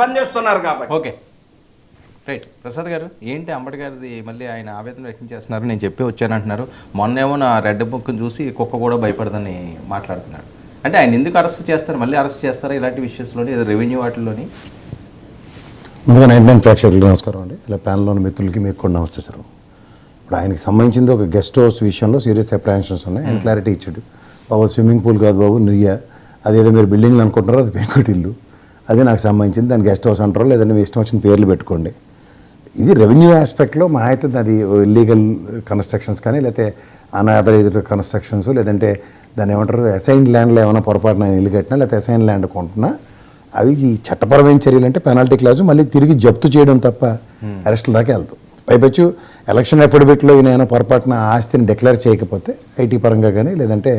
బంద్ చేస్తున్నారు కాబట్టి. Okay right. Prasad గారు, ఏంటి అంబేద్కర్ది మళ్ళీ ఆయన ఆవేదన వ్యక్తం చేస్తున్నారు, నేను చెప్పి వచ్చానంటున్నారు. మొన్నేమో నా రెడ్ బుక్ని చూసి కుక్క కూడా భయపడదని మాట్లాడుతున్నాడు. అంటే ఆయన ఎందుకు అరెస్ట్ చేస్తారు, మళ్ళీ అరెస్ట్ చేస్తారా ఇలాంటి విషయస్లోని, రెవెన్యూ వాటిల్లోని? ముందుగా 99 ప్రేక్షకులకు నమస్కారం అండి. ఇలా ప్యానల్లోని మిత్రులకి మీకు కూడా నమస్తే సార్. ఇప్పుడు ఆయనకి సంబంధించింది ఒక గెస్ట్ హౌస్ విషయంలో సీరియస్ అప్రహెన్షన్స్ ఉన్నాయి. ఆయన క్లారిటీ ఇచ్చాడు. బాబు స్విమ్మింగ్ పూల్ కాదు బాబు, నుయ్య అదేదో మీరు బిల్డింగ్లు అనుకుంటున్నారో అది పెంకుటిల్లు, అదే నాకు సంబంధించింది, దాన్ని గెస్ట్ హౌస్ అంటారో లేదంటే మీ ఇష్టం వచ్చిన పేర్లు పెట్టుకోండి. ఇది రెవెన్యూ ఆస్పెక్ట్లో మా అయితే అది ఇల్లీగల్ కన్స్ట్రక్షన్స్ కానీ లేకపోతే అనాథరైజ్డ్ కన్స్ట్రక్షన్స్ లేదంటే దాన్ని ఏమంటారు అసైన్ ల్యాండ్లో ఏమైనా పొరపాటున ఇల్లు కట్టినా లేకపోతే అసైన్ ల్యాండ్ కొంటున్నా అవి ఈ చట్టపరమైన చర్యలు అంటే పెనాల్టీ క్లాసు మళ్ళీ తిరిగి జప్తు చేయడం తప్ప అరెస్టుల దాకా వెళ్తాం. పైపచ్చు ఎలక్షన్ అఫిడవిట్లో ఈయన పొరపాటున ఆస్తిని డిక్లేర్ చేయకపోతే ఐటీ పరంగా కానీ లేదంటే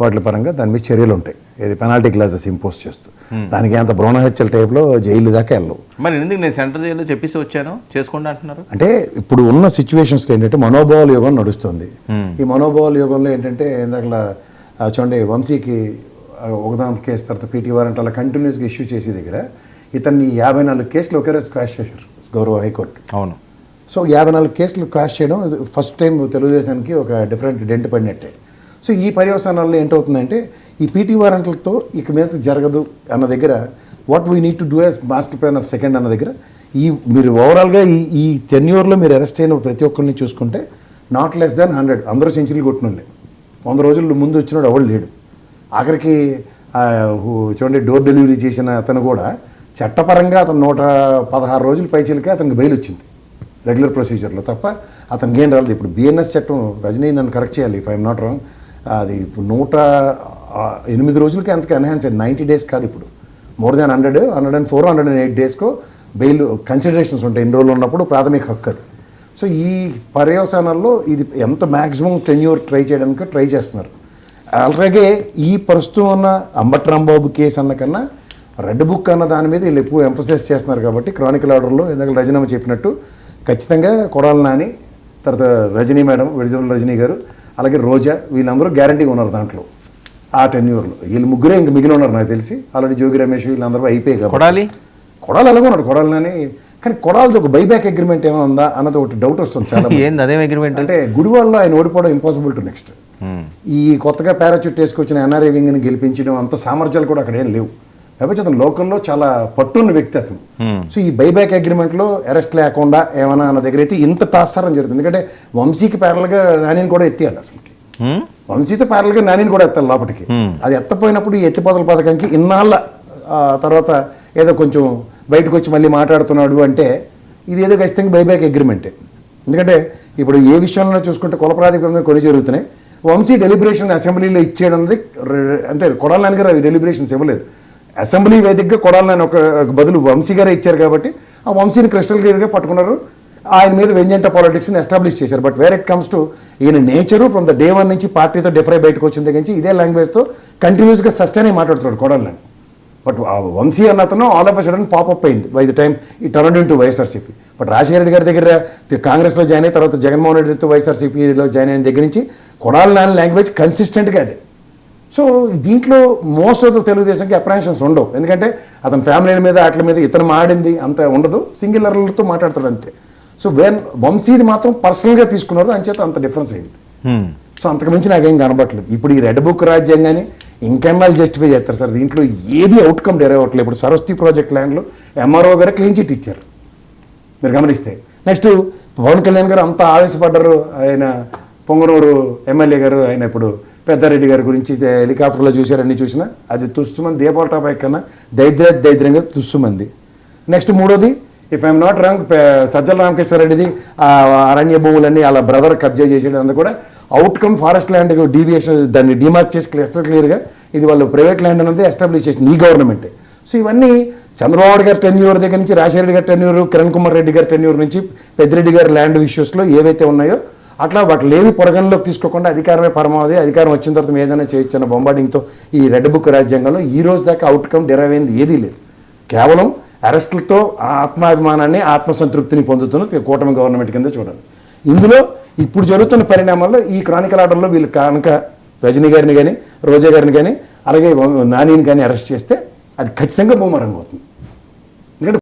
వాటి పరంగా దాని మీద చర్యలు ఉంటాయి. ఇది పెనాల్టీ క్లాసెస్ ఇంపోజ్ చేస్తూ దానికి అంత భ్రూణహత్యల టైప్లో జైలు దాకా వెళ్ళవు. మరి ఎందుకు నేను సెంట్రల్ జైల్లో చెప్పేసి వచ్చాను చేసుకోండి అంటున్నారు? అంటే ఇప్పుడు ఉన్న సిచ్యువేషన్స్లో ఏంటంటే మనోభావాల యుగం నడుస్తుంది. ఈ మనోభావాల యుగంలో ఏంటంటే ఇందాకలా చూడండి వంశీకి ఒకదాని కేసు తర్వాత పీటీ వారెంట్ అలా కంటిన్యూస్గా ఇష్యూ చేసే దగ్గర ఇతన్ని 54 కేసులు ఒకే రోజు క్వాష్ చేశారు గౌరవ హైకోర్టు. అవును. సో 54 కేసులు క్వాష్ చేయడం ఫస్ట్ టైం తెలుగుదేశానికి ఒక డిఫరెంట్ డెంట్ పడినట్టే. సో ఈ పర్యవసానాల్లో ఏంటవుతుందంటే ఈ పీటీ వారెంట్లతో ఇక మీద జరగదు అన్న దగ్గర what we need to do as master plan of second అన్న దగ్గర ఈ మీరు ఓవరాల్గా ఈ టెన్యూర్లో మీరు అరెస్ట్ అయిన ప్రతి ఒక్కరిని చూసుకుంటే నాట్ లెస్ దాన్ 100 అందరూ సెంచరీలు కొట్టినోళ్ళే. 100 రోజుల ముందు వచ్చినాడు ఎవరు లేడు. ఆఖరికి చూడండి డోర్ డెలివరీ చేసిన అతను కూడా చట్టపరంగా అతను 116 రోజుల పైచీలకే అతనికి బెయిల్ వచ్చింది రెగ్యులర్ ప్రొసీజర్లో తప్ప అతనికి ఏం రాలేదు. ఇప్పుడు బిఎన్ఎస్ చట్టం రజనీ నన్ను కరెక్ట్ చేయాలి ఇఫ్ ఐఎమ్ నాట్ రాంగ్, అది ఇప్పుడు 108 రోజులకి అంతకు ఎన్హాన్స్ అయింది. 90 డేస్ కాదు, ఇప్పుడు మోర్ దాన్ 100, 104, 108 డేస్కో బెయిల్ కన్సిడరేషన్స్ ఉంటాయి. ఎన్ని రోజులు ఉన్నప్పుడు ప్రాథమిక హక్కు అది. సో ఈ పర్యవసానాల్లో ఇది ఎంత మ్యాక్సిమం టెన్యూర్ ట్రై చేయడానికి ట్రై చేస్తున్నారు. అలాగే ఈ ప్రస్తుతం ఉన్న అంబటి రాంబాబు కేసు అన్న కన్నా రెడ్ బుక్ అన్న దాని మీద వీళ్ళు ఎక్కువ ఎంఫసైజ్ చేస్తున్నారు కాబట్టి క్రానికల్ ఆర్డర్లో ఇందాక రజనమ్మ చెప్పినట్టు ఖచ్చితంగా కొడాలి నాని, తర్వాత రజనీ మేడం, విడుదల రజనీ గారు, అలాగే రోజా వీళ్ళందరూ గ్యారంటీగా ఉన్నారు దాంట్లో. ఆ టెన్యూర్లో వీళ్ళు ముగ్గురే ఇంక మిగిలి ఉన్నారు నాకు తెలిసి. ఆల్రెడీ జోగి రమేష్ వీళ్ళందరూ అయిపోయాయి కాబట్టి కొడాలి అలాగే ఉన్నాడు. కొడాలి నాని కానీ కొడాలిది ఒక బైబ్యాక్ అగ్రిమెంట్ ఏమైనా ఉందా అన్నది ఒకటి డౌట్ వస్తుంది చాలా. ఏంది అదే అగ్రిమెంట్ అంటే గుడివాడలో ఆయన ఓడిపోవడం ఇంపాసిబుల్ టు నెక్స్ట్. ఈ కొత్తగా పారాచూట్ వేసుకొచ్చిన ఎన్ఆర్ఐ వింగ్ని గెలిపించడం అంత సామర్థ్యాలు కూడా అక్కడ ఏం లేవు. లేకపోతే అతను లోకల్లో చాలా పట్టున్న వ్యక్తి అతను. సో ఈ బైబ్యాక్ అగ్రిమెంట్లో అరెస్ట్ లేకుండా ఏమైనా అన్న దగ్గర అయితే ఇంత తాత్సారం జరుగుతుంది. ఎందుకంటే వంశీకి ప్యారల్గా నానిని కూడా ఎత్తియాలి. అసలుకి వంశీతో ప్యారల్గా నానిని కూడా ఎత్తాలి లోపలికి. అది ఎత్తపోయినప్పుడు ఈ ఎత్తిపోతల పథకానికి ఇన్నాళ్ళ తర్వాత ఏదో కొంచెం బయటకు వచ్చి మళ్ళీ మాట్లాడుతున్నాడు అంటే ఇది ఏదో ఖచ్చితంగా బైబ్యాక్ అగ్రిమెంటే. ఎందుకంటే ఇప్పుడు ఏ విషయంలో చూసుకుంటే కుల ప్రాతిపదికన కొన్ని జరుగుతున్నాయి. వంశీ డెలిబరేషన్ అసెంబ్లీలో ఇచ్చేయడం అంటే కొడాలి నాని గారు డెలిబరేషన్స్ ఇవ్వలేదు. అసెంబ్లీ వేదికగా కొడాలి నాని ఒక బదులు వంశీ గారే ఇచ్చారు కాబట్టి ఆ వంశీని క్రిస్టల్ క్లియర్గా పట్టుకున్నారు. ఆయన మీద వెంజెంట పాలిటిక్స్ని ఎస్టాబ్లిష్ చేశారు. But where it comes to ఈయన నేచరు ఫ్రమ్ ద డే 1 నుంచి పార్టీతో డిఫరై బయటకు వచ్చిన దగ్గర నుంచి ఇదే లాంగ్వేజ్తో కంటిన్యూస్గా సస్టైన్ అయి మాట్లాడుతున్నాడు కొడాలి నాని. బట్ వంశీ అన్న అతను all of a sudden popup అయింది బై ద టైం ఈ turn into YSRCP. But Rajasekhara Reddy గారి దగ్గర కాంగ్రెస్లో జాయిన్ అయిన తర్వాత జగన్మోహన్ రెడ్డితో వైఎస్ఆర్సీపీలో జాయిన్ అయిన దగ్గర నుంచి కొడాలి నాని లాంగ్వేజ్ కన్సిస్టెంట్గా అదే. సో దీంట్లో మోస్ట్ ఆఫ్ ద తెలుగుదేశంకి అప్రహెన్షన్స్ ఉండవు. ఎందుకంటే అతని ఫ్యామిలీల మీద వాటి మీద ఇతను మాడింది అంత ఉండదు, సింగిలర్లతో మాట్లాడతాడు అంతే. సో వంశీది మాత్రం పర్సనల్గా తీసుకున్నారు, అంచేత అంత డిఫరెన్స్ అయింది. సో అంతకుమించి నాకేం కనబట్టలేదు. ఇప్పుడు ఈ రెడ్ బుక్ రాజ్యాంగాన్ని ఇంకెన్నాళ్ళు జస్టిఫై చేస్తారు సార్? దీంట్లో ఏది అవుట్కమ్ డెరైవ్ అవ్వట్లేదు. ఇప్పుడు సరస్వతి ప్రాజెక్ట్ ల్యాండ్లో ఎంఆర్ఓ గారు క్లీన్ చిట్ ఇచ్చారు మీరు గమనిస్తే. నెక్స్ట్ పవన్ కళ్యాణ్ గారు అంతా ఆవేశపడ్డారు. ఆయన పొంగనూరు ఎమ్మెల్యే గారు ఆయన ఇప్పుడు పెద్దారెడ్డి గారి గురించి హెలికాప్టర్లో చూశారు, అన్నీ చూసినా అది తుస్సుమంది దీపావళి టాప్ కన్నా దైద్యంగా తుస్సుమంది. నెక్స్ట్ మూడోది if I'm not wrong Sajjala రామకృష్ణారెడ్డిది అరణ్య భూములన్నీ అలా బ్రదర్ కబ్జా చేసేది అంతా కూడా అవుట్కమ్ ఫారెస్ట్ ల్యాండ్ డీవియేషన్ దాన్ని డిమార్క్ చేసి క్లియర్గా ఇది వాళ్ళు ప్రైవేట్ ల్యాండ్ అనేది ఎస్టాబ్లిష్ చేసింది ఈ గవర్నమెంటే. సో ఇవన్నీ చంద్రబాబు గారి టెన్యూర్ దగ్గర నుంచి రాజశేఖర రెడ్డి గారి టెన్యూర్, కిరణ్ కుమార్ రెడ్డి గారి టెన్యూర్ నుంచి పెద్దిరెడ్డి గారి ల్యాండ్ ఇష్యూస్లో ఏవైతే ఉన్నాయో అట్లా వాటిని ఏవి పొరగంలోకి తీసుకోకుండా అధికారమే పరమావధి, అధికారం వచ్చిన తర్వాత ఏదైనా చేయొచ్చన్న బొంబార్డింగ్తో ఈ రెడ్ బుక్ రాజ్యాంగంలో ఈ రోజు దాకా అవుట్కమ్ డెరైవ్ అయింది ఏదీ లేదు. కేవలం అరెస్టులతో ఆత్మాభిమానాన్ని ఆత్మసంతృప్తిని పొందుతున్న కూటమి గవర్నమెంట్ కింద చూడాలి. ఇందులో ఇప్పుడు జరుగుతున్న పరిణామాల్లో ఈ క్రానికల్ ఆర్డర్లో వీళ్ళు కనుక రజనీ గారిని కానీ రోజా గారిని కానీ అలాగే నానిని కానీ అరెస్ట్ చేస్తే అది ఖచ్చితంగా బూమరంగ్ అవుతుంది.